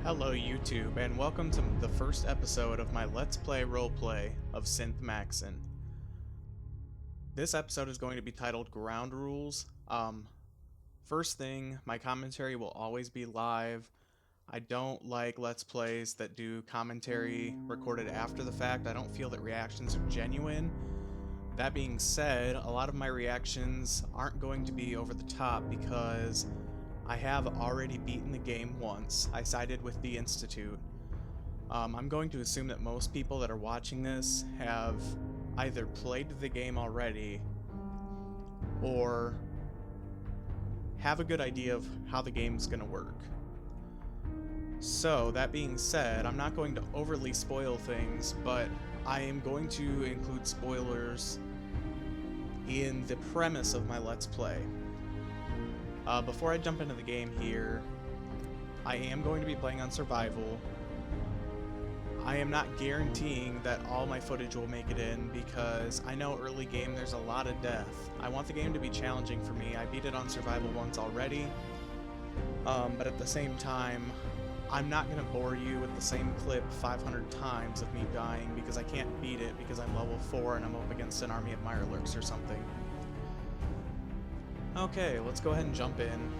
Hello YouTube, and welcome to the first episode of my Let's Play roleplay of Synth Maxson. This episode is going to be titled Ground Rules. First thing, my commentary will always be live. I don't like Let's Plays that do commentary recorded after the fact. I don't feel that reactions are genuine. That being said, a lot of my reactions aren't going to be over the top because I have already beaten the game once. I sided with the Institute. I'm going to assume that most people that are watching this have either played the game already or have a good idea of how the game's going to work. So, that being said, I'm not going to overly spoil things, but I am going to include spoilers in the premise of my Let's Play. Before I jump into the game here, I am going to be playing on survival. I am not guaranteeing that all my footage will make it in because I know early game there's a lot of death. I want the game to be challenging for me. I beat it on survival once already, but at the same time, I'm not going to bore you with the same clip 500 times of me dying because I can't beat it because I'm level 4 and I'm up against an army of Mirelurks or something. Okay, let's go ahead and jump in.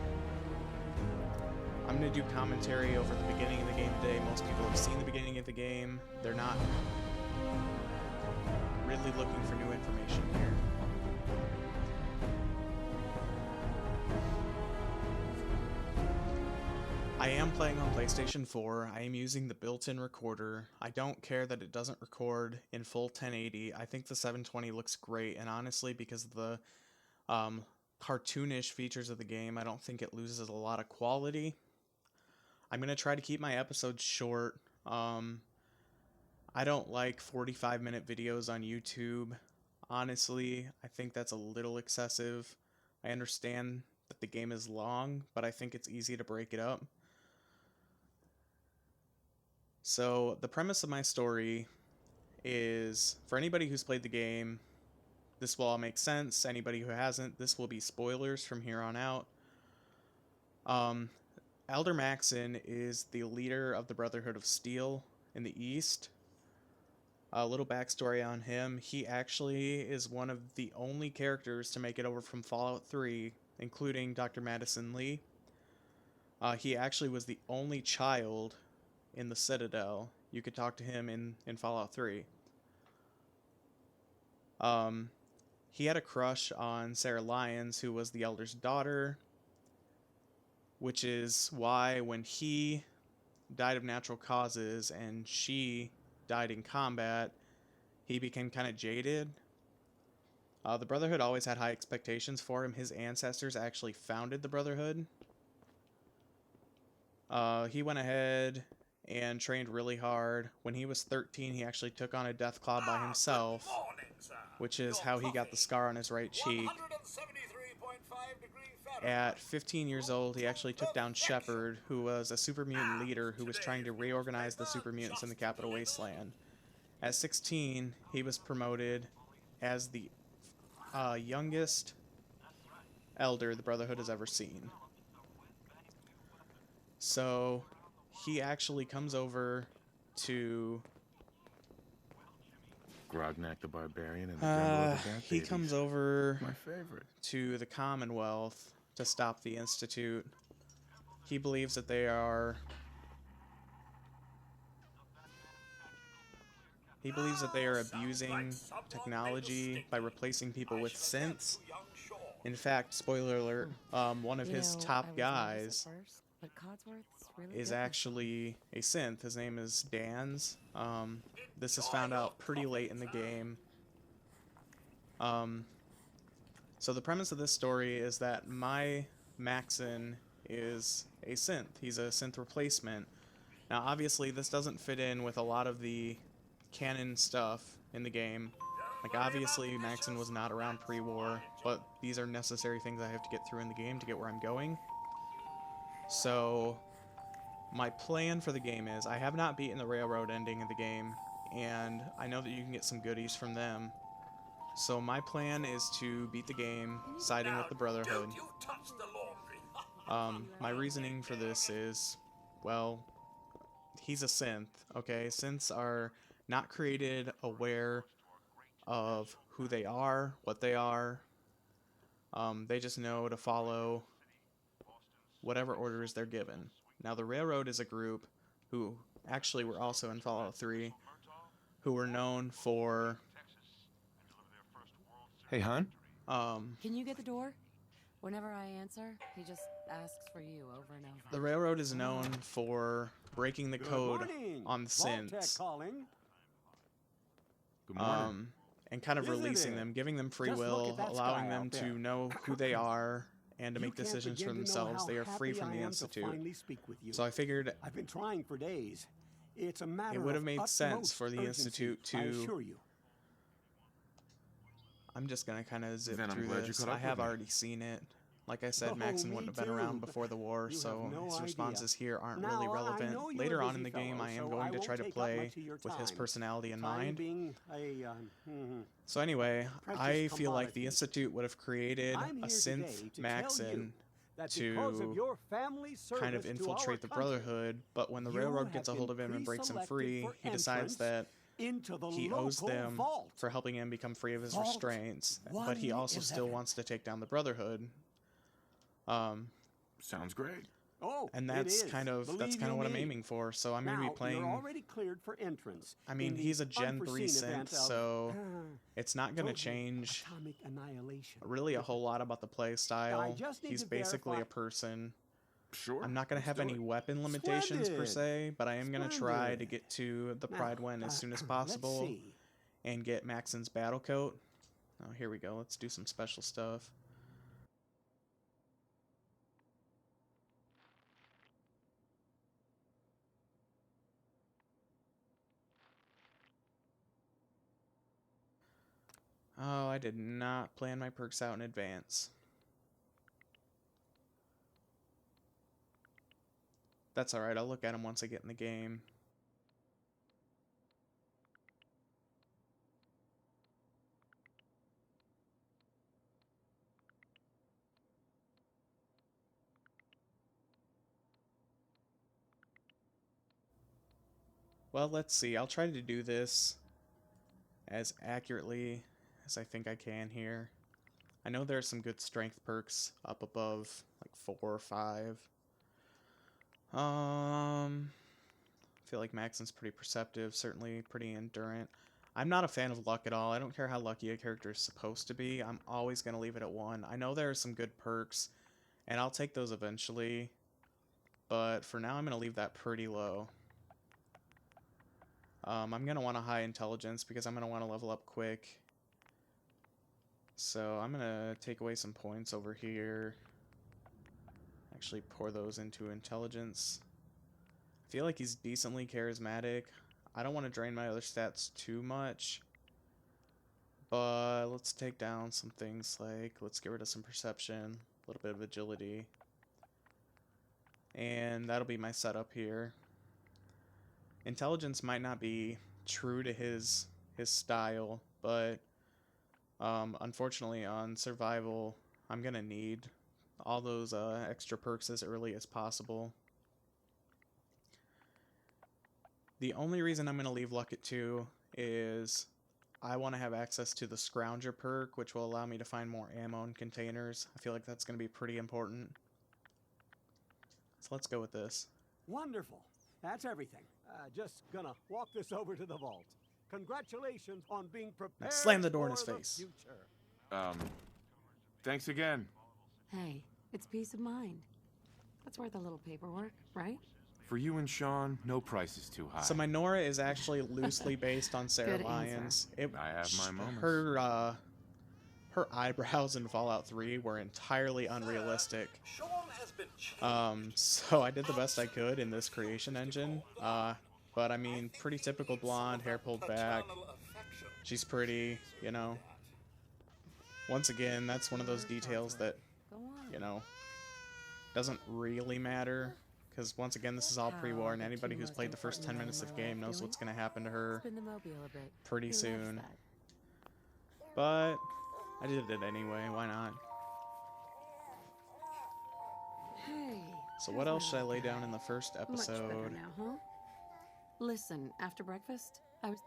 I'm going to do commentary over the beginning of the game today. Most people have seen the beginning of the game. They're not really looking for new information here. I am playing on PlayStation 4. I am using the built-in recorder. I don't care that it doesn't record in full 1080. I think the 720 looks great, and honestly, because of the cartoonish features of the game, I don't think it loses a lot of quality. I'm going to try to keep my episodes short. I don't like 45-minute videos on YouTube. Honestly, I think that's a little excessive. I understand that the game is long, but I think it's easy to break it up. So, the premise of my story is, for anybody who's played the game, this will all make sense. Anybody who hasn't, this will be spoilers from here on out. Elder Maxson is the leader of the Brotherhood of Steel in the East. A little backstory on him. He actually is one of the only characters to make it over from Fallout 3, including Dr. Madison Lee. He actually was the only child in the Citadel. You could talk to him in Fallout 3. He had a crush on Sarah Lyons, who was the Elder's daughter, which is why when he died of natural causes and she died in combat, he became kind of jaded. The Brotherhood always had high expectations for him. His ancestors actually founded the Brotherhood. He went ahead and trained really hard. When he was 13, he actually took on a Deathclaw by himself, which is how he got the scar on his right cheek. At 15 years old, he actually took down Shepard, who was a super mutant leader who was trying to reorganize the super mutants in the Capital Wasteland. At 16, he was promoted as the youngest elder the Brotherhood has ever seen. So, he actually comes over to Grognak the Barbarian and the Jungle of the Bat he Babies. comes over My favorite. to the Commonwealth to stop the Institute. He believes that they are abusing technology by replacing people with synths. In fact, spoiler alert, one of his top guys is actually a synth. His name is Dan's. This is found out pretty late in the game. So the premise of this story is that my Maxson is a synth. He's a synth replacement. Now obviously this doesn't fit in with a lot of the canon stuff in the game. Like obviously Maxson was not around pre-war, but these are necessary things I have to get through in the game to get where I'm going. So my plan for the game is, I have not beaten the railroad ending of the game, and I know that you can get some goodies from them. So my plan is to beat the game, siding with the Brotherhood. My reasoning for this is, well, he's a synth, okay? Synths are not created aware of who they are, what they are. They just know to follow whatever orders they're given. Now, the Railroad is a group who actually were also in Fallout 3, who were known for, Hey, hon. Can you get the door? Whenever I answer, he just asks for you over and over. the Railroad is known for breaking the code on the Vault-Tec synths, calling. Good morning. and kind of Isn't releasing it? them, giving them free Just look will, at that allowing sky them out to there. know who they are and to You make can't decisions for begin to know themselves. how They are free happy from I the am to Institute. finally speak with you. So I figured I've been trying for days. It's a matter it would have of made sense utmost for the urgency, Institute I to... assure you. I'm just going to kind of zip Then I'm through glad you this. caught I up have with me. already seen it. Like I said, Oh, Maxson me wouldn't have been around too. before the war, You so have no his idea. responses here aren't Now, really I relevant. know you're Later a on in busy the game, fellow, I am so going I to won't try to take up play much of your with his time. personality in Time mind. being a, So anyway, precious I feel like the commodity. Institute would have created I'm a here Synth today to Maxson tell you that to because of your family's kind of service to our infiltrate the country, Brotherhood, but when the you Railroad have gets a been hold of him and breaks him pre-selected free, for he decides entrance that into the he owes local them vault. for helping him become free of his Vault restraints, but he also still 111. wants to take down the Brotherhood. Sounds great. Oh, And it that's is. kind of Believe what you I'm me. aiming for. So I'm going to Now, be playing. you're already cleared for entrance. I mean, in the he's a Gen 3 unforeseen event synth, of, so it's not going to total change atomic annihilation. really a whole lot about the play style. just need He's to basically verify- a person. Sure. I'm not going to let's have do any it. weapon limitations per Splendid. se, but I am going to try to Splendid. get to the Now, Pride Wen as soon as let's possible see. and get Maxson's battle coat. Oh, here we go. Let's do some special stuff. Oh, I did not plan my perks out in advance. That's alright, I'll look at them once I get in the game. Well, let's see. I'll try to do this as accurately as I think I can here. I know there are some good strength perks up above, like 4 or 5. I feel like Maxson's pretty perceptive, certainly pretty endurant. I'm not a fan of luck at all. I don't care how lucky a character is supposed to be. I'm always going to leave it at 1. I know there are some good perks, and I'll take those eventually. But for now, I'm going to leave that pretty low. I'm going to want a high intelligence because I'm going to want to level up quick. So I'm going to take away some points over here. Actually pour those into intelligence. I feel like he's decently charismatic. I don't want to drain my other stats too much. But let's take down some things like, let's get rid of some perception, a little bit of agility. And that'll be my setup here. Intelligence might not be true to his style, but unfortunately on survival, I'm gonna need all those extra perks as early as possible. The only reason I'm gonna leave luck at 2 is I want to have access to the Scrounger perk, which will allow me to find more ammo and containers. I feel like that's gonna be pretty important. So let's go with this. Wonderful. That's everything. Just gonna walk this over to the vault. Congratulations on being prepared. Slam the door in his for the face. future. Thanks again. Hey, it's peace of mind. That's worth a little paperwork, right? For you and Sean, no price is too high. So my Nora is actually loosely based on Sarah Good Lyons. I have my moments. Her eyebrows in Fallout 3 were entirely unrealistic. So I did the best I could in this creation engine. But I mean, pretty typical blonde, hair pulled back. She's pretty, you know. Once again, that's one of those details that, Go on. you know, doesn't really matter. Because once again, this is all pre-war, and anybody who's played the first 10 minutes of the game knows what's going to happen to her Spin the mobile a bit. pretty He loves soon. that. But I did it anyway, why not? Hey. So what else should I lay down in the first Much better episode? now, huh? Listen, after breakfast, I was...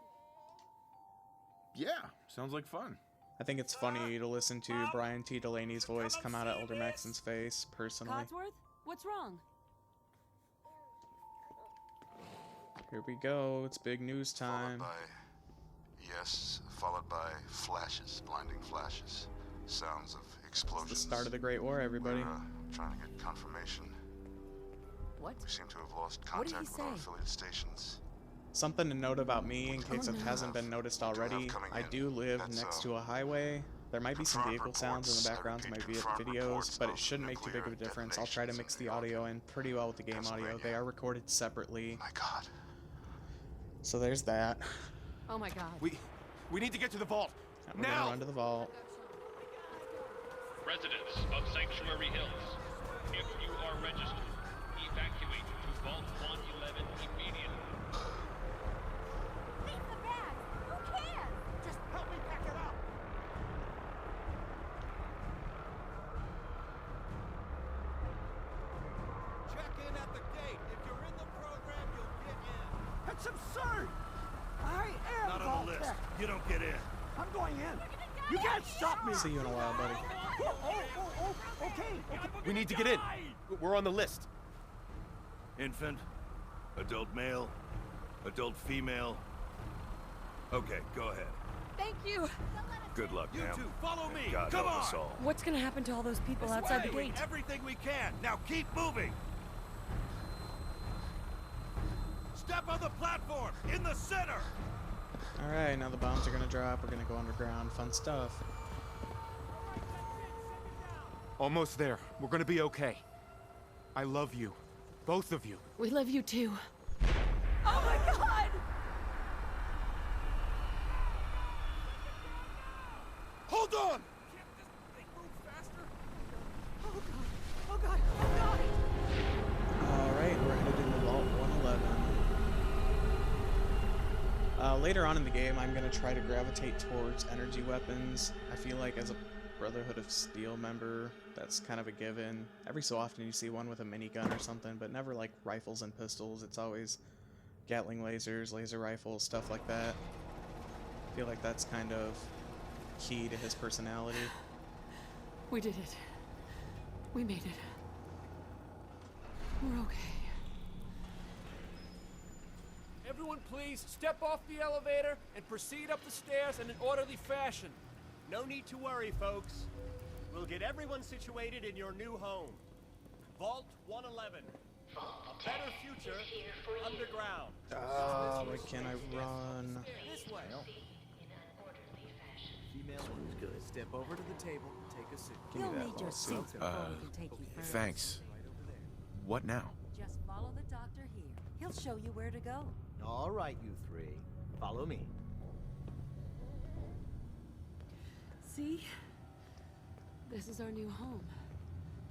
Yeah, sounds like fun. I think it's funny to listen to Brian T. Delaney's voice come out of Elder Maxson's face, personally. Codsworth? What's wrong? Here we go, it's big news time. Followed by flashes, blinding flashes. Sounds of explosions. It's the start of the Great War, everybody. We're trying to get confirmation. What? We seem to have lost What did contact he with our say? affiliate stations. Something to note about me, in case it no. hasn't been noticed already, I do live next to a highway. There might be some vehicle sounds in the background of my videos, but it shouldn't make too big of a difference. I'll try to mix the audio in pretty well with the game audio. They are recorded separately. My God. So there's that. Oh my god. We need to get to the vault. We're gonna run to the vault. Residents of Sanctuary Hills, if you are registered, evacuate to Vault 111 immediately. Leave the bag! Who cares? Just help me pack it up! Check in at the gate. If you're in the program, you'll get in. That's absurd! I am Not on Vault the list. Tech. You don't get in. I'm going in. You can't stop me! See you in a while, buddy. Okay. We need to get in. We're on the list. Infant, adult male, adult female. Okay, go ahead. Thank you! Good luck, You ma'am. two, follow me. And God Come help on. us all. What's gonna happen to all those people outside the We're doing gate? everything we can. Now keep moving. Step on the platform in the center. Alright, now the bombs are gonna drop. We're gonna go underground. Fun stuff. Almost there. We're gonna be okay. I love you. Both of you. We love you too. Oh my god! Hold on. Oh god! Alright, we're headed into Vault 111. Later on in the game, I'm going to try to gravitate towards energy weapons. I feel like as a Brotherhood of Steel member, that's kind of a given. Every so often you see one with a minigun or something, but never like rifles and pistols. It's always Gatling lasers, laser rifles, stuff like that. I feel like that's kind of key to his personality. We did it. We made it. We're okay. Everyone please step off the elevator and proceed up the stairs in an orderly fashion. No need to worry, folks. We'll get everyone situated in your new home. Vault 111. A better future underground. Why can't I run? This way. Female one's good. Step over to the table and take a seat. Give me You'll that need your lawsuit. suits before we can take you further. Thanks. What now? Just follow the doctor here. He'll show you where to go. All right, you three. Follow me. See? This is our new home.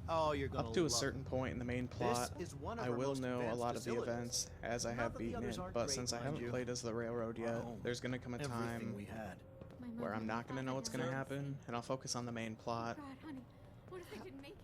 Oh, you're gonna Up to a love certain point in the main plot, This is one of I our will most know a advanced lot of the facilities. events as I Not have that the beaten others it, aren't but great, since I mind haven't you. played as the Railroad yet, home. there's gonna come a Everything time we had. where I'm not gonna know what's gonna happen, and I'll focus on the main plot. God, honey, what if they didn't make it?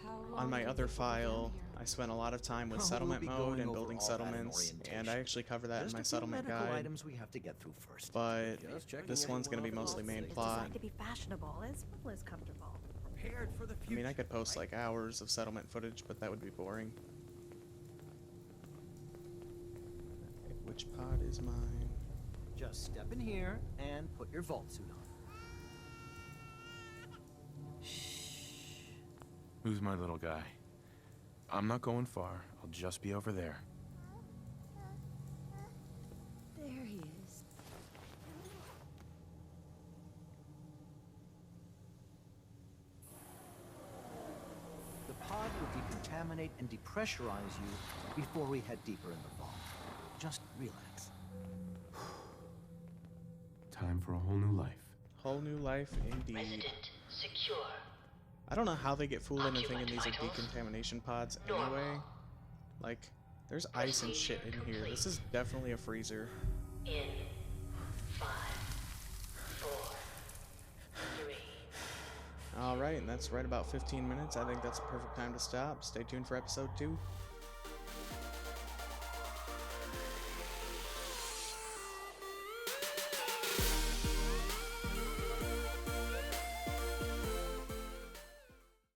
How long On my did other you put down file, here? I spent a lot of time with We'll settlement be mode going and over building all that in settlements, and orientation. I actually cover that Just in my a few settlement medical guide, items we have to get through first. but Just checking this one's gonna be everyone mostly else main is plot. Designed to be fashionable as well as comfortable. prepared for the I future. mean, I could post like hours of settlement footage, but that would be boring. Okay, which pod is mine? Just step in here and put your vault suit on. Who's my little guy? I'm not going far. I'll just be over there. There he is. The pod will decontaminate and depressurize you before we head deeper in the vault. Just relax. Time for a whole new life. Whole new life, indeed. Resident secure. I don't know how they get fooled into thinking these are decontamination pods anyway. Like, there's ice and shit in here. This is definitely a freezer. In 5, 4, 3. Alright, and that's right about 15 minutes. I think that's a perfect time to stop. Stay tuned for episode 2.